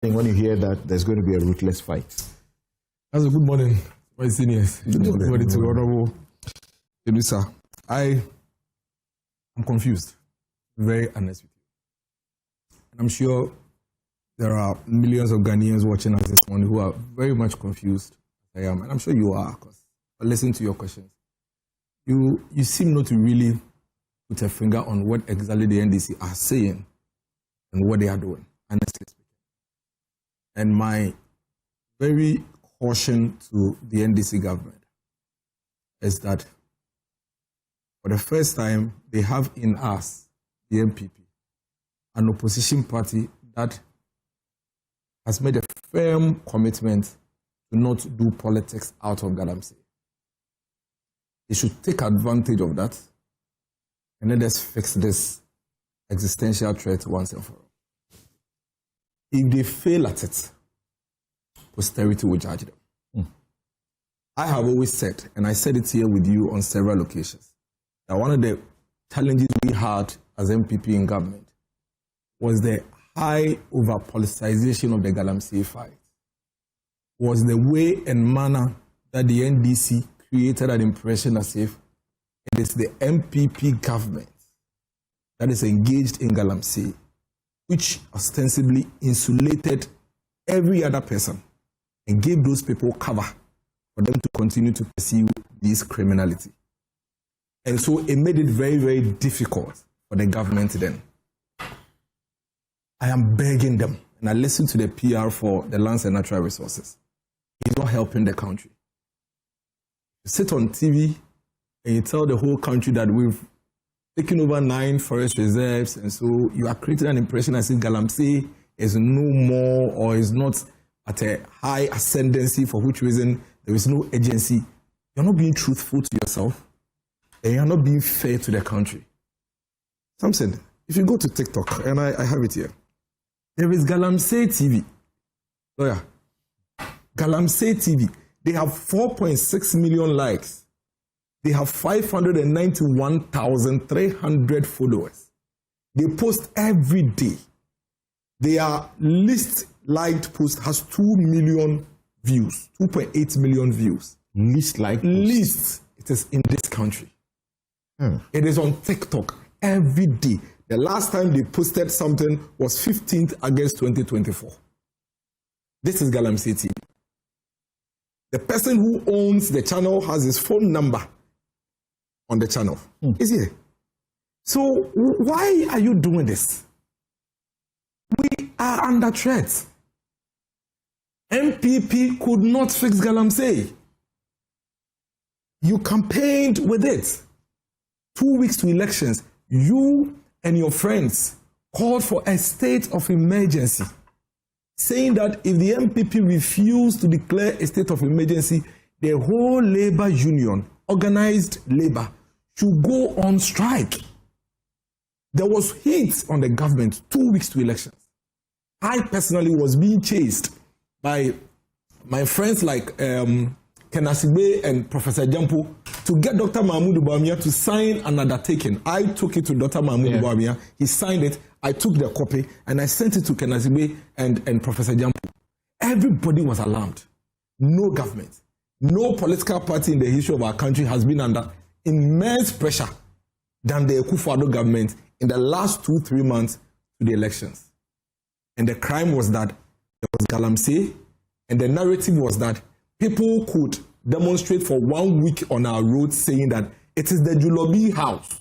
when you hear that there's going to be a ruthless fight? That's a good morning, my seniors. Good morning. To Honorable Producer. I am confused, very honest with you. And I'm sure there are millions of Ghanaians watching us this morning who are very much confused. I am, and I'm sure you are, because I listen to your questions. You seem not to really put a finger on what exactly the NDC are saying and what they are doing, honestly speaking. And my very caution to the NDC government is that for the first time, they have in us, the MPP, an opposition party that has made a firm commitment to not do politics out of Galamsey. They should take advantage of that and let us fix this existential threat once and for all. If they fail at it, posterity will judge them. I have always said, and I said it here with you on several occasions, that one of the challenges we had as MPP in government was the high over-politicization of the Galamsey fight, was the way and manner that the NDC created an impression as if it is the MPP government that is engaged in Galamsey, which ostensibly insulated every other person and gave those people cover for them to continue to pursue this criminality. And so it made it very, very difficult for the government then. I am begging them, and I listen to the PR for the Lands and Natural Resources. It's not helping the country. You sit on TV and you tell the whole country that we've taken over 9 forest reserves, and so you are creating an impression as if Galamsey is no more or is not at a high ascendancy, for which reason there is no agency. You're not being truthful to yourself, and you're not being fair to the country. Samson, if you go to TikTok, and I have it here, there is Galamsey TV. Lawyer, Galamsey TV. They have 4.6 million likes. They have 591,300 followers. They post every day. Their least liked post has 2 million views, 2.8 million views. Least liked post? Least. It is in this country. It is on TikTok every day. The last time they posted something was 15th August 2024. This is Galamsey TV. The person who owns the channel has his phone number on the channel. Is here. So why are you doing this? We are under threat. MPP could not fix Galamsey. You campaigned with it. 2 weeks to elections, you and your friends called for a state of emergency, saying that if the MPP refused to declare a state of emergency, the whole labor union, organized labor, should go on strike. There was heat on the government 2 weeks to elections. I personally was being chased by my friends like Kenasibe and Professor Jampo to get Dr. Mahmoud Bawumia to sign an undertaking. I took it to Dr. Mahmoud Bawumia. He signed it. I took the copy and I sent it to Kenasibe and Professor Jampo. Everybody was alarmed. No government, no political party in the history of our country has been under immense pressure than the Akufo-Addo government in the last 2-3 months to the elections. And the crime was that there was Galamsey, and the narrative was that people could demonstrate for 1 week on our roads saying that it is the Julobi house,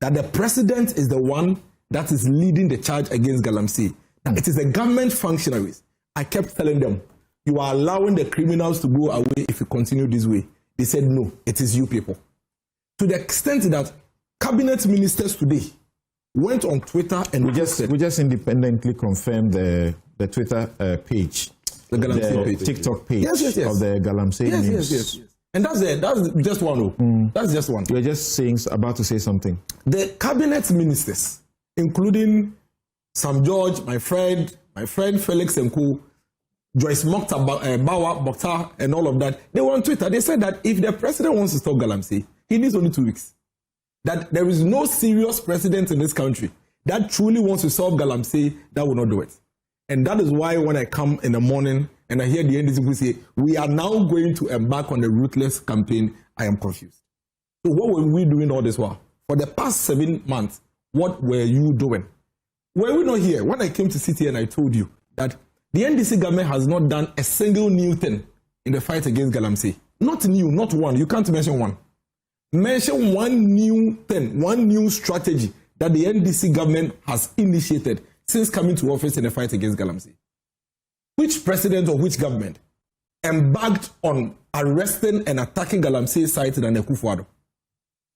that the president is the one that is leading the charge against Galamsey, that it is the government functionaries. I kept telling them, you are allowing the criminals to go away if you continue this way. They said, no, it is you people. To the extent that cabinet ministers today went on Twitter and we just independently confirmed the Twitter page, the Galamsey page, TikTok page of the Galamsey news. Yes. And that's just one. That's just one. You're just about to say something. The cabinet ministers, including Sam George, my friend Felix Nku, Joyce Bokta, and all of that, they were on Twitter. They said that if the president wants to stop Galamsey, he needs only 2 weeks. That there is no serious president in this country that truly wants to solve Galamsey that will not do it. And that is why when I come in the morning and I hear the NDC people say, we are now going to embark on a ruthless campaign, I am confused. So what were we doing all this while? For the past 7 months, what were you doing? Were we not here? When I came to city and I told you that the NDC government has not done a single new thing in the fight against Galamsey. Not new, not one. You can't mention one. Mention one new thing, one new strategy that the NDC government has initiated since coming to office in the fight against Galamsey. Which president or which government embarked on arresting and attacking Galamsey site than Akufo-Addo?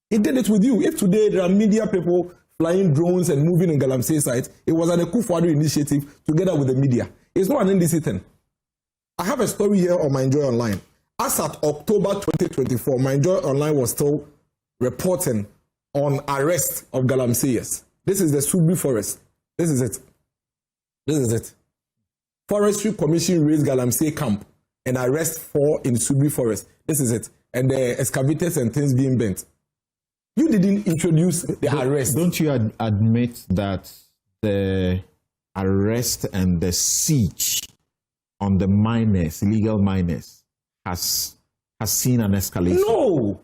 He did it with you. If today there are media people flying drones and moving in Galamsey site, it was an Akufo-Addo initiative together with the media. It's not an NDC thing. I have a story here on My Joy Online. As at October 2024, My Joy Online was still reporting on arrest of Galamseyers. This is the Subi Forest. This is it. This is it. Forestry Commission raised Galamsey camp and arrest 4 in Subi Forest. This is it. And the excavators and things being bent. You didn't introduce the arrest. Don't you admit that the arrest and the siege on the miners, illegal miners, has seen an escalation? No,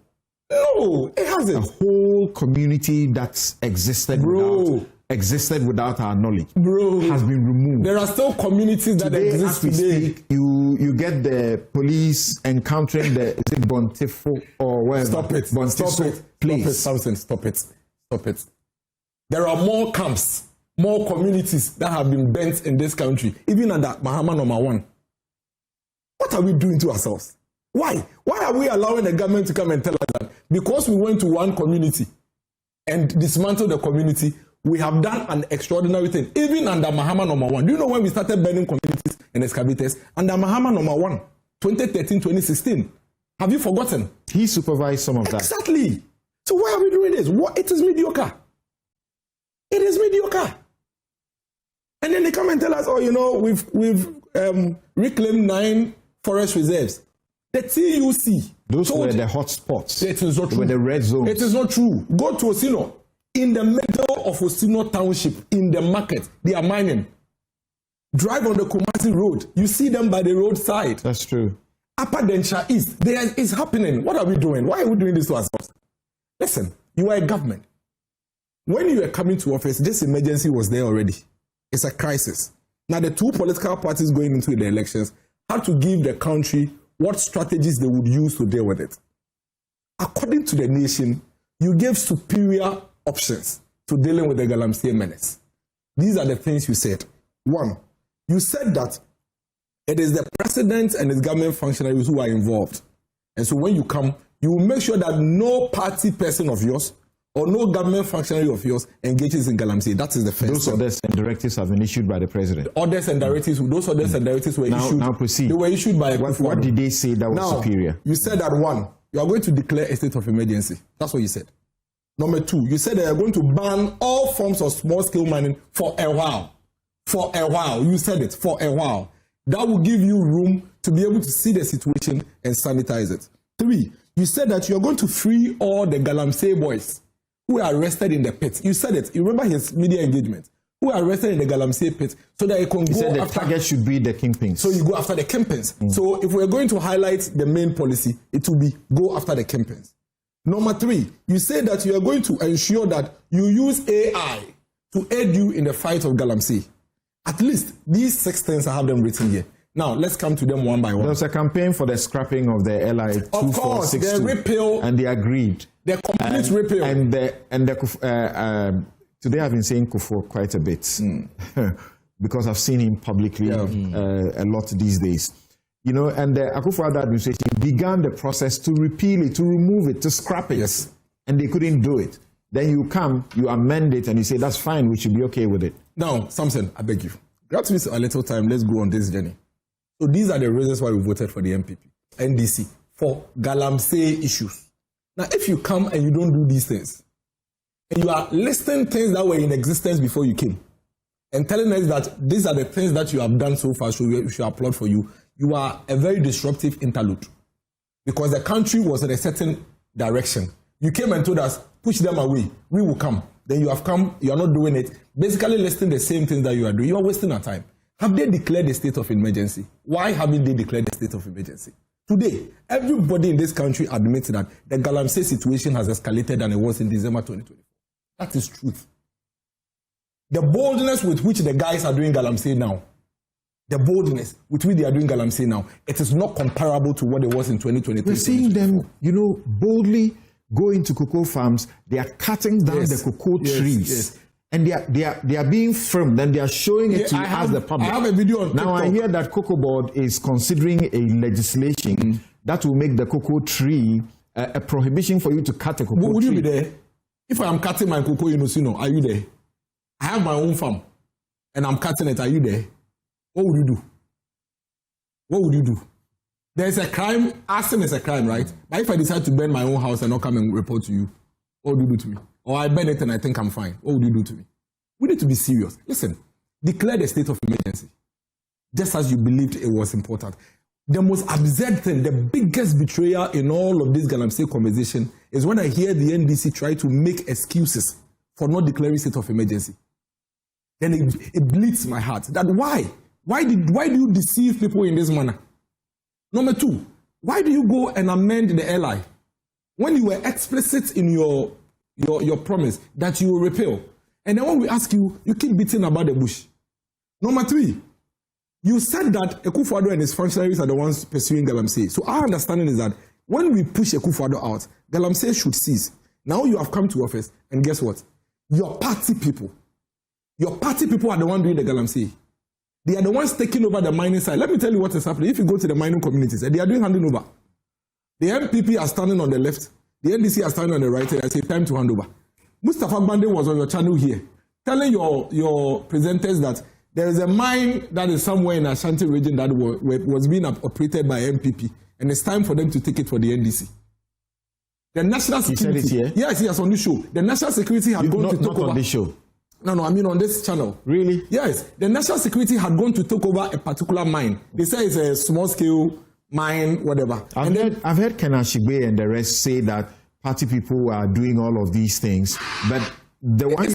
it hasn't. A whole community that's existed without our knowledge, has been removed. There are still communities that exist today. Speak, you get the police encountering the is it Bontifo or where? Stop it! Please, stop it! There are more camps, more communities that have been bent in this country, even under Mahama number 1. What are we doing to ourselves? Why? Why are we allowing the government to come and tell us that because we went to one community and dismantled the community, we have done an extraordinary thing, even under Mahama number 1. Do you know when we started burning communities and excavators? Under Mahama number 1, 2013, 2016. Have you forgotten? He supervised some of that. Exactly. So why are we doing this? It is mediocre. It is mediocre. And then they come and tell us, we've reclaimed 9 forest reserves. The TUC. Those were the hot spots. It is not true. Were the red zones. It is not true. Go to Osino. In the middle of Osino Township, in the market, they are mining. Drive on the Kumasi Road. You see them by the roadside. That's true. Upper Densha East. It's happening. What are we doing? Why are we doing this to ourselves? Listen, you are a government. When you were coming to office, this emergency was there already. It's a crisis. Now, the 2 political parties going into the elections had to give the country what strategies they would use to deal with it. According to the nation, you gave superior options to dealing with the Galamsey menace. These are the things you said. 1, you said that it is the president and his government functionaries who are involved. And so when you come, you will make sure that no party person of yours or no government functionary of yours engages in Galamsey. That is the first. Those orders and directives have been issued by the president. Orders and directives, those orders and directives were issued. Now proceed. They were issued by what did they say that was superior? You said that 1, you are going to declare a state of emergency. That's what you said. Number 2, you said they are going to ban all forms of small-scale mining for a while. For a while. You said it, for a while. That will give you room to be able to see the situation and sanitize it. 3, you said that you are going to free all the Galamsey boys who were arrested in the pit. You said it. You remember his media engagement. Who were arrested in the Galamsey pit so that he can go said the after. target should be the kingpins. So you go after the kingpins. So if we're going to highlight the main policy, it will be go after the kingpins. Number 3, you say that you are going to ensure that you use AI to aid you in the fight of Galamsey. At least these 6 things, I have them written here. Now, let's come to them one by one. There was a campaign for the scrapping of the LI 2462. Of course, the repeal. And they agreed. The complete repeal. Today I've been saying Kufuor quite a bit because I've seen him publicly a lot these days. And the Akufo-Addo administration began the process to repeal it, to remove it, to scrap it. Yes. And they couldn't do it. Then you come, you amend it, and you say, that's fine, we should be okay with it. Now, Samson, I beg you, grant me a little time, let's go on this journey. So these are the reasons why we voted for the MPP, NDC, for Galamsey issues. Now, if you come and you don't do these things, and you are listing things that were in existence before you came, and telling us that these are the things that you have done so far, so we should applaud for you, you are a very disruptive interlude. Because the country was in a certain direction. You came and told us, push them away, we will come. Then you have come, you are not doing it. Basically listing the same things that you are doing. You are wasting our time. Have they declared a state of emergency? Why haven't they declared a state of emergency? Today, everybody in this country admits that the Galamsey situation has escalated than it was in December 2024. That is truth. The boldness with which the guys are doing Galamsey now, it is not comparable to what it was in 2023. We're seeing them, boldly go into cocoa farms. They are cutting down the cocoa trees. Yes. And they are being filmed, and they are showing it to us, the public. I have a video on TikTok. Now I hear that Cocoa Board is considering a legislation that will make the cocoa tree a prohibition for you to cut a cocoa tree. Would you be there? If I am cutting my cocoa in Osino, are you there? I have my own farm, and I'm cutting it. Are you there? What would you do? What would you do? There's a crime. Arson is a crime, right? But if I decide to burn my own house and not come and report to you, what would you do to me? Or I burn it and I think I'm fine. What would you do to me? We need to be serious. Listen, declare the state of emergency, just as you believed it was important. The most absurd thing, the biggest betrayal in all of this Galamsey conversation is when I hear the NDC try to make excuses for not declaring state of emergency. Then it bleeds my heart. That why? Why do you deceive people in this manner? Number two, why do you go and amend the LI when you were explicit in your promise that you will repeal? And then when we ask you, you keep beating about the bush. Number three, you said that Akufo-Addo and his functionaries are the ones pursuing Galamsey. So our understanding is that when we push Akufo-Addo out, Galamsey should cease. Now you have come to office, and guess what? Your party people are the ones doing the Galamsey. They are the ones taking over the mining side. Let me tell you what is happening. If you go to the mining communities, they are doing handing over. The MPP are standing on the left. The NDC are standing on the right. I say, time to hand over. Mustafa Bande was on your channel here, telling your presenters that there is a mine that is somewhere in Ashanti region that was being operated by MPP, and it's time for them to take it for the NDC. The national security. He said it here? Yes, on this show. The national security had gone to take over. Not on this show. No, I mean on this channel. Really? Yes. The national security had gone to take over a particular mine. They say it's a small scale mine, whatever. I've heard Ken Ashigbe and the rest say that party people are doing all of these things, but the ones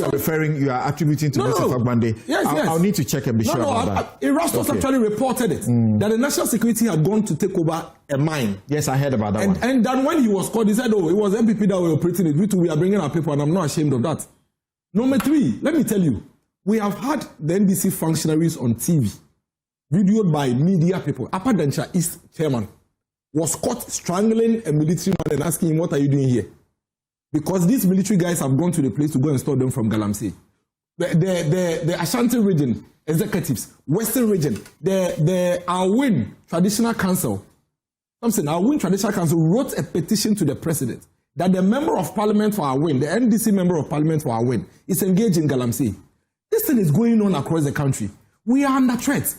you are attributing to Mr. Fagbande. Yes. I'll need to check and be sure about that. Erastus actually reported it, that the national security had gone to take over a mine. Yes, I heard about that one. And then when he was called, he said, it was MPP that were operating it. We are bringing our people, and I'm not ashamed of that. Number three, let me tell you, we have had the NDC functionaries on TV, videoed by media people. Apadancha East chairman was caught strangling a military man and asking him, what are you doing here? Because these military guys have gone to the place to go and stop them from Galamsey. The Ashanti region executives, Western region, the Awin Traditional Council, Awin Traditional Council wrote a petition to the president that the member of parliament for Awin, the NDC member of parliament for Awin, is engaged in Galamsey. This thing is going on across the country. We are under threat.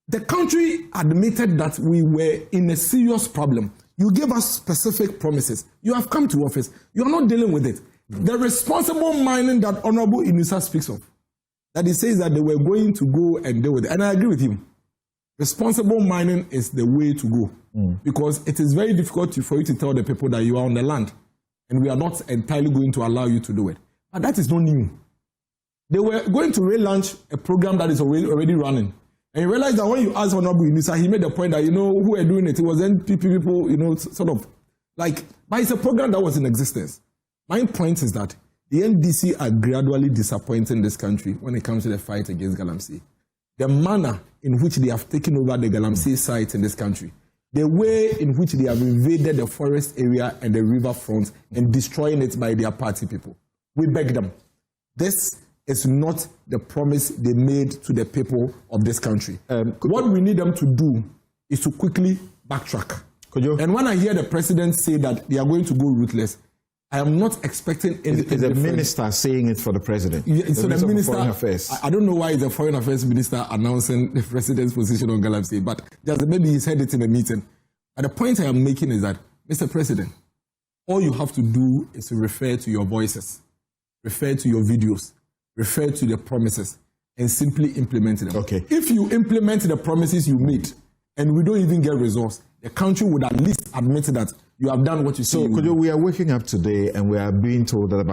The country admitted that we were in a serious problem. You gave us specific promises. You have come to office. You are not dealing with it. The responsible mining that Honorable Inusa speaks of, that he says that they were going to go and deal with it. And I agree with him. Responsible mining is the way to go. Because it is very difficult for you to tell the people that you are on the land. And we are not entirely going to allow you to do it. But that is not new. They were going to relaunch a program that is already running. And you realize that when you ask Honorable Inusa, he made the point that, who were doing it? It was NPP people, sort of like, but it's a program that was in existence. My point is that the NDC are gradually disappointing this country when it comes to the fight against Galamsey. The manner in which they have taken over the Galamsey site in this country, the way in which they have invaded the forest area and the river front and destroying it by their party people. We beg them. This is not the promise they made to the people of this country. What we need them to do is to quickly backtrack. And when I hear the president say that they are going to go ruthless, I am not expecting anything. Is the minister saying it for the president? So the minister, Foreign Affairs. I don't know why it's the Foreign Affairs Minister announcing the president's position on Galamsey, but just maybe he said it in a meeting. But the point I am making is that, Mr. President, all you have to do is to refer to your voices, refer to your videos, refer to the promises, and simply implement them. Okay. If you implement the promises you made, and we don't even get results, the country would at least admit that you have done what you said. So, we are waking up today and we are being told that about